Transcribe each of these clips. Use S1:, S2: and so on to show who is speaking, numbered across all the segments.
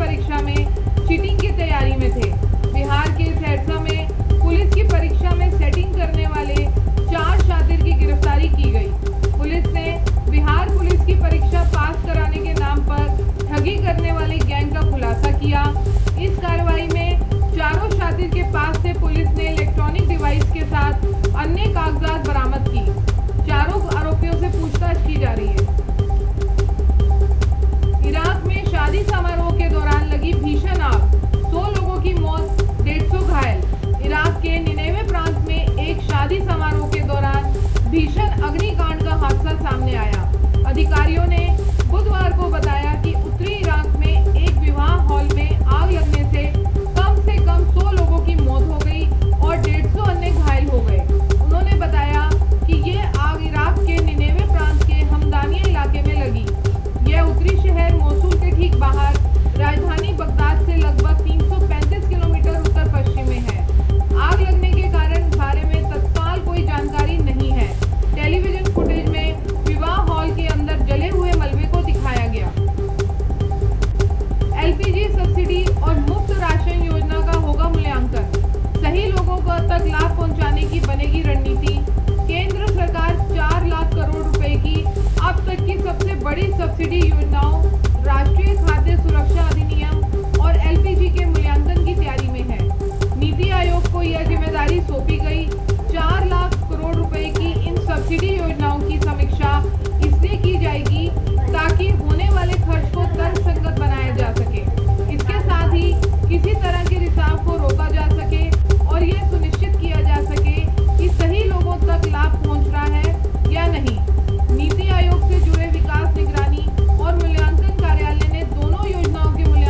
S1: परीक्षा में चीटिंग की तैयारी में थे। बिहार के सहरसा में पुलिस की परीक्षा में सेटिंग करने वाले 4 शातिर की गिरफ्तारी की गई। पुलिस ने बिहार पुलिस की परीक्षा पास कराने के नाम पर ठगी करने वाली गैंग का खुलासा किया। इस कार्रवाई में चारों शातिर के पास से पुलिस ने इलेक्ट्रॉनिक डिवाइस के साथ अन्य कागजात बरामद की। चारों आरोपियों से पूछताछ की जा रही है। इराक में शादी समारोह के दौरान लगी भीषण आग, 100 लोगों की मौत, 150 घायल। इराक के निनेवे प्रांत में एक शादी समारोह के दौरान भीषण अग्निकांड का हादसा सामने आया। अधिकारियों ने बुधवार को बताया कि उत्तरी इराक में एक विवाह हॉल में आग लगने से कम 100 लोगों की मौत हो गई और 150 अन्य घायल हो गए। उन्होंने बताया कि ये आग इराक के निनेवे प्रांत के हमदानिया इलाके में लगी। यह उत्तरी शहर मोसुल के ठीक बाहर राजधानी बगदाद से लगभग 335 किलोमीटर उत्तर पश्चिम में है। आग लगने के कारण इस बारे में तत्काल कोई जानकारी नहीं है। टेलीविजन फुटेज में विवाह हॉल के अंदर जले हुए मलबे को दिखाया गया। एलपीजी सब्सिडी और मुफ्त राशन योजना का होगा मूल्यांकन, सही लोगों को तक लाभ पहुंचाने की बनेगी रणनीति। केंद्र सरकार 4 लाख करोड़ रुपए की अब तक की सबसे बड़ी सब्सिडी योजनाओं, राष्ट्रीय खाद्य सुरक्षा अधिनियम और एलपीजी के मूल्यांकन की तैयारी में है। नीति आयोग को यह जिम्मेदारी सौंपी गई। 4 लाख करोड़ रुपए की इन सब्सिडी योजनाओं की समीक्षा इसलिए की जाएगी ताकि होने वाले खर्च को तर्कसंगत बनाया जा सके। इसके साथ ही किसी तरह के रिसाव को रोका जा सके और यह सुनिश्चित किया जा सके कि सही लोगों तक लाभ पहुंच रहा है या नहीं। नीति आयोग से जुड़े विकास निगरानी और मूल्यांकन कार्यालय ने दोनों योजनाओं के मूल्यांकन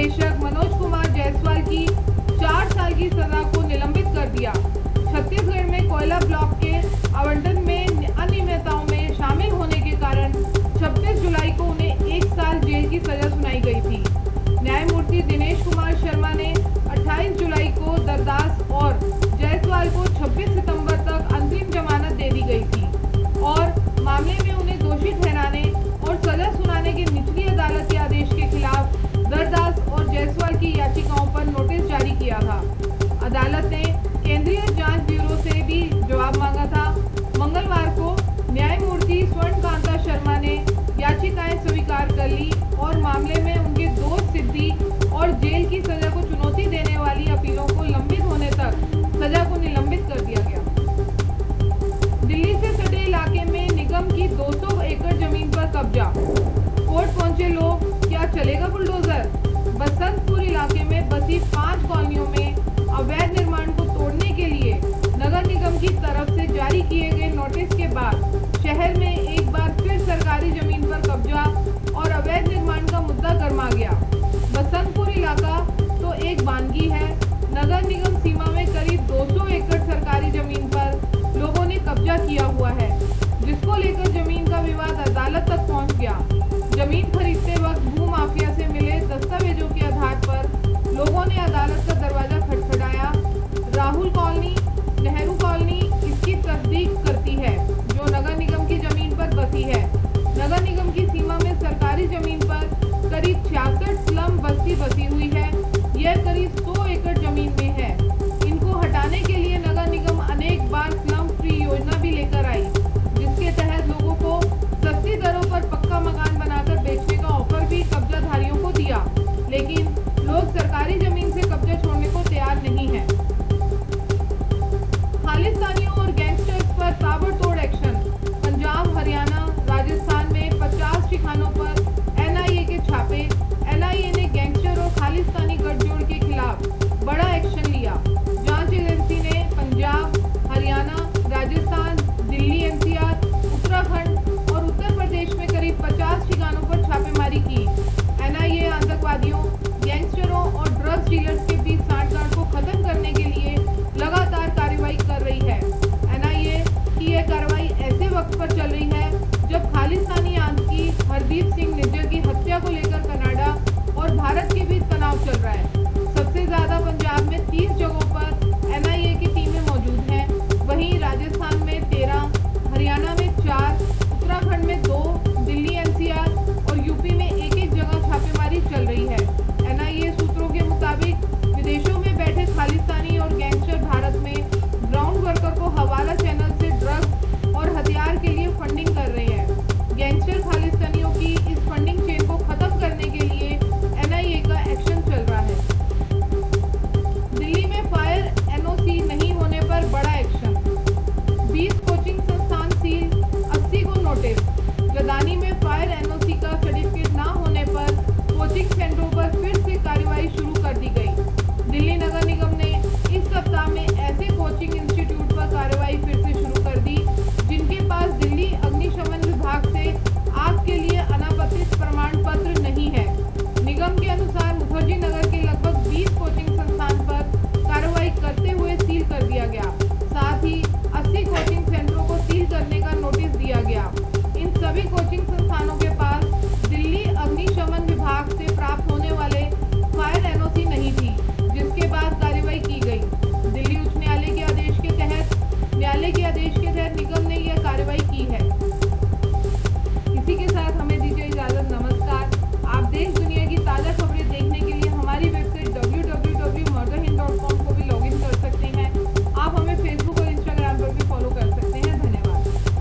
S1: निदेशक मनोज कुमार जायसवाल की 4 साल की सजा को निलंबित कर दिया। छत्तीसगढ़ में कोयला ब्लॉक के आवंटन में अनियमितताओं में शामिल होने के कारण 26 जुलाई को उन्हें 1 साल जेल की सजा सुनाई गई थी। न्यायमूर्ति दिनेश कुमार शर्मा ने 28 जुलाई को दरदास और जायसवाल को 26 सितंबर तक अंतरिम जमानत दे दी गई थी और मामले में उन्हें दोषी ठहराने और सजा सुनाने के निचली अदालत के आदेश के खिलाफ दरदास और जायसवाल की याचिकाओं पर नोटिस जारी किया था। अदालत ने केंद्रीय जांच ब्यूरो से भी जवाब मांगा था। मंगलवार को न्यायमूर्ति स्वर्णकांता शर्मा ने याचिकाएं स्वीकार कर ली और मामले में उनके दोष सिद्धि और जेल की सजा को चुनौती देने वाली अपीलों को लंबित होने तक सजा को निलंबित कर दिया गया। दिल्ली से सटे इलाके में निगम की 200 एकड़ जमीन पर कब्जा, कोर्ट पहुंचे लोग, क्या चलेगा बुलडोजर? बसंतपुर इलाके में बसी 5 कॉलोनियों में अवैध निर्माण को तोड़ने के लिए नगर निगम की तरफ से जारी किए गए नोटिस के बाद शहर में एक बार फिर सरकारी जमीन पर कब्जा और अवैध निर्माण का मुद्दा गर्मा गया। बसंतपुर इलाका तो एक वानगी है। नगर निगम सीमा में करीब 200 एकड़ सरकारी जमीन पर लोगों ने कब्जा किया हुआ है, जिसको लेकर जमीन का विवाद अदालत तक पहुंच गया। जमीन खरीदते वक्त भू माफिया से मिले दस्तावेजों के आधार पर लोगों ने अदालत का दरवाजा खटखटाया। राहुल कॉलोनी, नेहरू कॉलोनी इसकी तस्दीक करती है, जो नगर निगम की जमीन पर बसी है। नगर निगम की सीमा में सरकारी जमीन पर करीब 66 स्लम बस्ती बसी हुई है। यह करीब 100 एकड़ जमीन में है। इनको हटाने के लिए नगर निगम अनेक बार स्लम फ्री योजना भी लेकर आई, जिसके तहत लोगों को सस्ती दरों पर पक्का मकान बनाकर बेचने का ऑफर भी कब्जाधारियों को दिया, लेकिन लोग सरकारी जमीन से कब्जा छोड़ने को तैयार नहीं है। खालिस्तानियों और गैंगस्टर्स पर ताबड़तोड़ एक्शन। पंजाब, हरियाणा, राजस्थान में 50 ठिकानों पर एनआईए के छापे। एनआईए ने गैंगस्टर और खालिस्तानी गठजोड़ के खिलाफ बड़ा एक्शन